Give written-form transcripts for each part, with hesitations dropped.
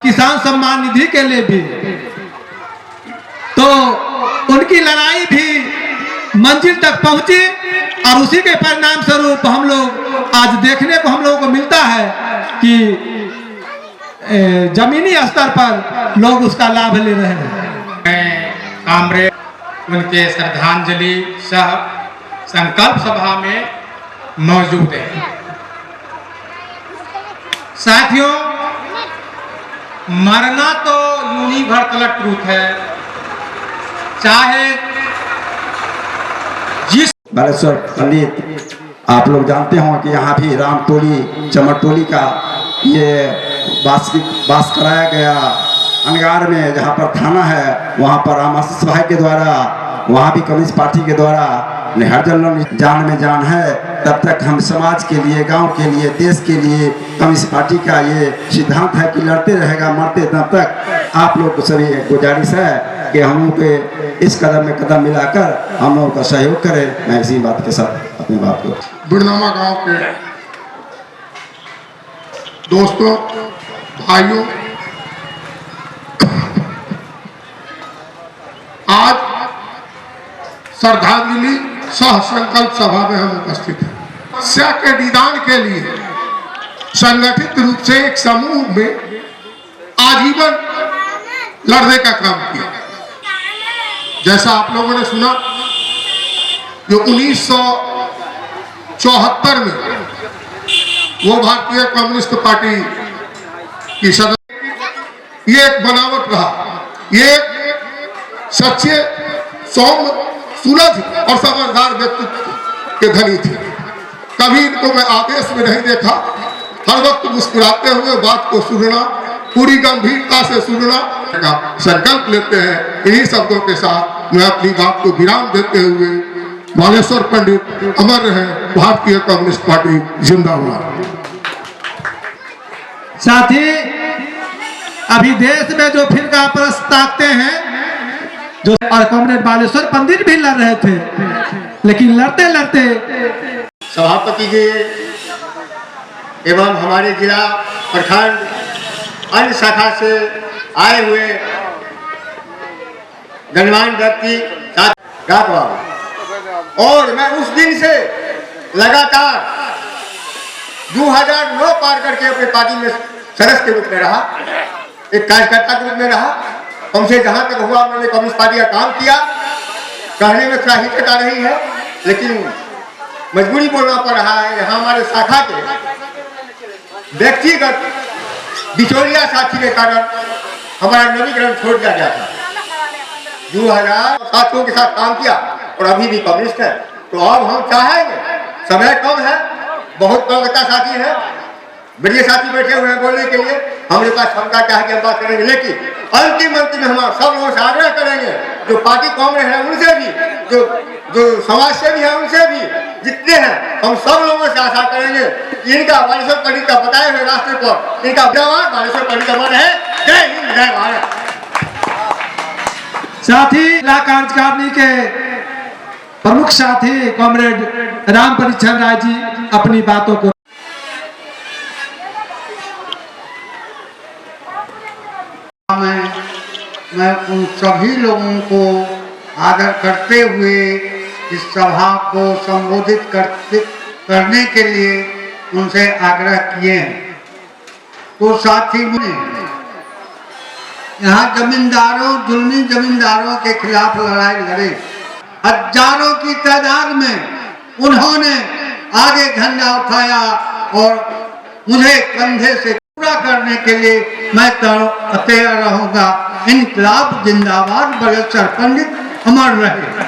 किसान सम्मान निधि के लिए भी, तो उनकी लड़ाई भी मंजिल तक पहुंची और उसी के परिणाम स्वरूप हम लोग आज देखने को हम लोगों को मिलता है कि जमीनी स्तर पर लोग उसका लाभ ले रहे हैं। कामरेड उनके श्रद्धांजलि सह संकल्प सभा में मौजूद है। साथियों, मरना तो यूनिवर्सल ट्रूथ है, चाहे जिस बालेश्वर पंडित आप लोग जानते हो कि यहाँ भी रामटोली चमरटोली का ये बास कराया गया अनगार में, जहाँ पर थाना है वहाँ पर राम आशीष भाई के द्वारा, वहाँ भी कम्युनिस्ट पार्टी के द्वारा हर जन जान में जान है। तब तक हम समाज के लिए, गांव के लिए, देश के लिए कम्युनिस्ट पार्टी का ये सिद्धांत है कि लड़ते रहेगा मरते तब तक। आप लोग को सभी गुजारिश है कि हम लोग के इस कदम में कदम मिलाकर हम लोगों का सहयोग करें। मैं इसी बात के साथ अपनी बात को बिरनामा गांव के दोस्तों, भाइयों, आज श्रद्धांजलि सह संकल्प सभा में हम उपस्थित हैं। समस्या के निदान के लिए संगठित रूप से एक समूह में आजीवन लड़ने का काम किया। जैसा आप लोगों ने सुना, जो 1974 में वो भारतीय कम्युनिस्ट पार्टी की सदस्य, ये एक बनावट रहा, ये सच्चे सौम्य सुलझ और समझदार व्यक्तित्व के धनी थे। कभी इनको मैं आदेश में नहीं देखा, हर वक्त मुस्कुराते हुए बात को सुनना, पूरी गंभीरता से सुनना का संकल्प लेते हैं। इन्हीं शब्दों के साथ मैं अपनी बात को विराम देते हुए, बालेश्वर पंडित अमर रहे, भारतीय कम्युनिस्ट पार्टी जिंदाबाद। साथी, अभी देश में जो फिरका परस्त ताकते हैं, जो और कॉमरेड बालेश्वर पंडित भी लड़ रहे थे, लेकिन लड़ते लड़ते सभापति जी एवं हमारे जिला प्रखंड अन्य शाखा से आए हुए गणमान्य व्यक्ति साथ, और मैं उस दिन से लगातार 2009 पार करके अपने पार्टी में सदस्य के रूप में रहा, एक कार्यकर्ता के रूप में रहा। हमसे जहां तक हुआ मैंने कम्युनिस्ट पार्टी का काम किया। कहने में थोड़ा हिचक आ रही है, लेकिन मजबूरी बोलना पड़ रहा है। यहाँ हमारे शाखा के व्यक्तिगत बिचौलिया साथी के कारण हमारा नवीकरण छोड़ दिया गया था। 2000 साथियों के साथ काम किया और अभी भी कम्युनिस्ट है। तो अब हम चाहेंगे, समय कम है, बहुत कम साथी है, बढ़िया साथी बैठे हुए हैं बोलने के लिए, हमारे पास क्षमता क्या है कि हम बात करेंगे। लेकिन अंतिम में हम सब लोगों से आग्रह करेंगे, जो पार्टी कांग्रेस है उनसे भी, जो समाज सेवी है उनसे भी, जितने हैं हम सब लोगों से आशा करेंगे कि इनका बालेश्वर पंडित का बताए हुए रास्ते पर इनका बालेश्वर पंडित अमर है। जय हिंद, जय भारत। साथी, जिला कार्यकारिणी के प्रमुख साथी कॉमरेड राम परिचरण राय जी अपनी बातों को मैं उन सभी लोगों को आदर करते हुए इस सभा को संबोधित करने के लिए उनसे आग्रह किए हैं। तो साथी मुझे यहाँ जमींदारों, जुल्मी जमींदारों के खिलाफ लड़ाई लड़े, हजारों की तादाद में उन्होंने आगे झंडा उठाया और मुझे कंधे से पूरा करने के लिए मैं तैयार रहूंगा। इनकलाब जिंदाबाद, बालेश्वर पंडित अमर रहे।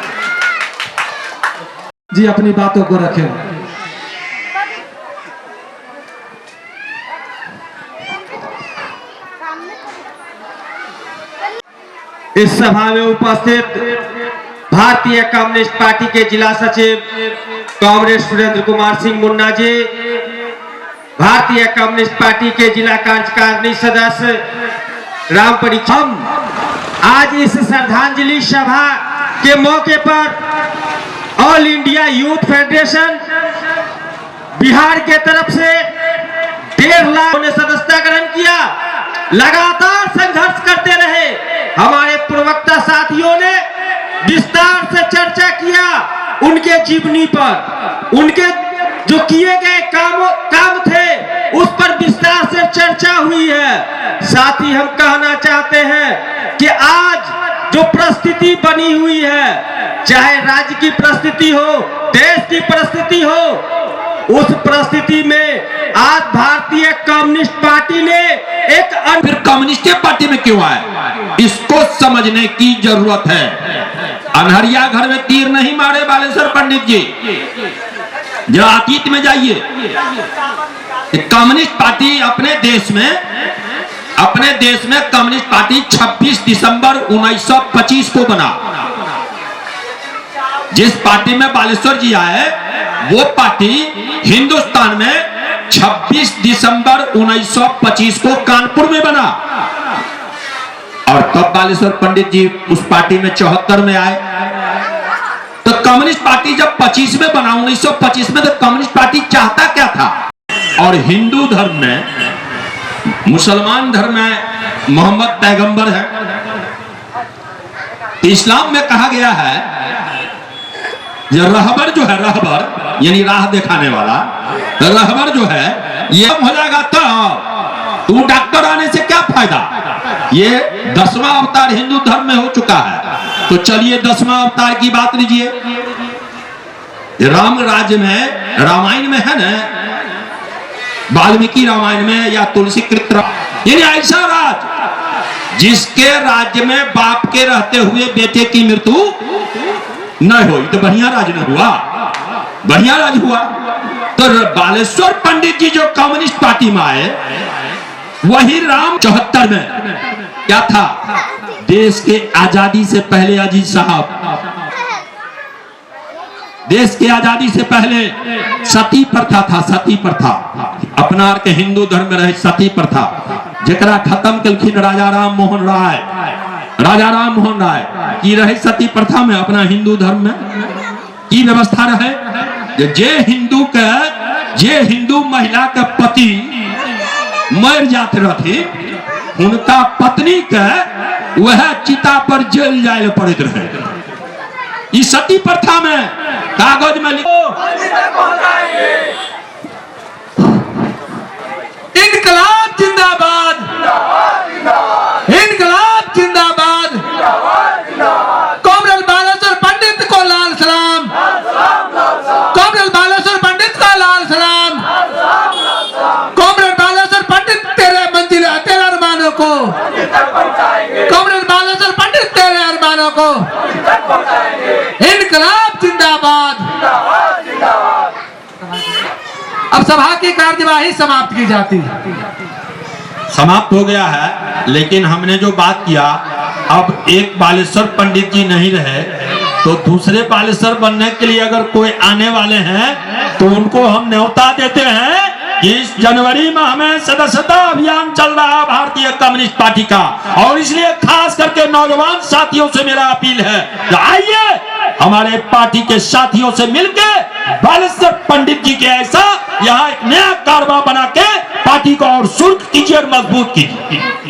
जी अपनी बातों को रखें। इस सभा में उपस्थित भारतीय कम्युनिस्ट पार्टी के जिला सचिव कॉमरेड सुरेंद्र कुमार सिंह मुन्ना जी, भारतीय कम्युनिस्ट पार्टी के जिला कार्यकारिणी सदस्य राम परिचरण, आज इस श्रद्धांजलि सभा के मौके पर all India youth federation Bihar के तरफ से 1.5 लाख ने सदस्यता ग्रहण किया लगातार संघर्ष करते रहे। हमारे प्रवक्ता साथियों ने विस्तार से चर्चा किया उनके जीवनी पर, उनके जो किए गए काम थे उस पर विस्तार से चर्चा हुई है। साथ ही हम कहना चाहते हैं कि आज जो परिस्थिति बनी हुई है, चाहे राज्य की परिस्थिति हो, देश की परिस्थिति हो, उस परिस्थिति में आज भारतीय कम्युनिस्ट पार्टी ने एक फिर कम्युनिस्ट पार्टी में क्यों आए, इसको समझने की जरूरत है। अनहरिया घर में तीर नहीं मारे बालेश्वर पंडित जी, जरा अतीत में जाइए। कम्युनिस्ट पार्टी अपने देश में कम्युनिस्ट पार्टी 26 दिसंबर 1925 को बना। जिस पार्टी में बालेश्वर जी आए वो पार्टी हिंदुस्तान में 26 दिसंबर 1925 को कानपुर में बना, और तब बालेश्वर पंडित जी उस पार्टी में 74 में आए। तो कम्युनिस्ट पार्टी जब 25 में बना, 1925 में, तो कम्युनिस्ट पार्टी चाहता क्या था? और हिंदू धर्म में, मुसलमान धर्म में मोहम्मद पैगंबर है, इस्लाम में कहा गया है ये रहबर जो है, रहबर यानी राह दिखाने वाला, रहबर जो है ये हो जाएगा तू डॉक्टर आने से क्या फायदा। ये 10वां अवतार हिंदू धर्म में हो चुका है। तो चलिए 10वां अवतार की बात लीजिए। राम राज्य में, रामायण में है ना, वाल्मीकि रामायण में या तुलसी कृत, यानी ऐसा राज जिसके राज्य में बाप के रहते हुए बेटे की मृत्यु न हो, तो बढ़िया राज न हुआ, बढ़िया राज हुआ। तो बालेश्वर पंडित जी जो कम्युनिस्ट पार्टी में आए, वही राम 74 में क्या था, देश के आजादी से पहले, अजीत साहब, देश के आजादी से पहले सती प्रथा था, सती प्रथा अपना के हिंदू धर्म में रहे सती प्रथा, जरा खत्म कलखिन राजा राम मोहन राय की रहे सती प्रथा में अपना हिंदू धर्म में की व्यवस्था रहे। जे हिंदू महिला के पति मर जाते रहती, उनका पत्नी के वह चिता पर जल जाए पड़ते रहे। इस सती प्रथा में कागज में इनकलाब जिंदाबाद, इनकलाब जिंदाबाद, कॉमरेड बालेश्वर पंडित को लाल सलाम, कॉमरेड बालेश्वर पंडित का लाल सलाम, कॉमरेड बालेश्वर पंडित तेरे मंजिल तेरे अरमानों को, कॉमरेड बालेश्वर पंडित तेरे अरमानों को, इनकलाब जिंदाबाद। अब सभा की कार्यवाही समाप्त की जाती है। समाप्त हो गया है, लेकिन हमने जो बात किया, अब एक बालेश्वर पंडित जी नहीं रहे, तो दूसरे बालेश्वर बनने के लिए अगर कोई आने वाले हैं तो उनको हम न्योता देते हैं कि इस जनवरी माह में सदस्यता अभियान चल रहा है भारतीय कम्युनिस्ट पार्टी का, और इसलिए खास करके नौजवान साथियों से मेरा अपील है कि आइए हमारे पार्टी के साथियों से मिलके बालेश्वर पंडित जी के ऐसा यहाँ एक नया कारवा बना के पार्टी को और सुर्ख कीजिए और मजबूत कीजिए।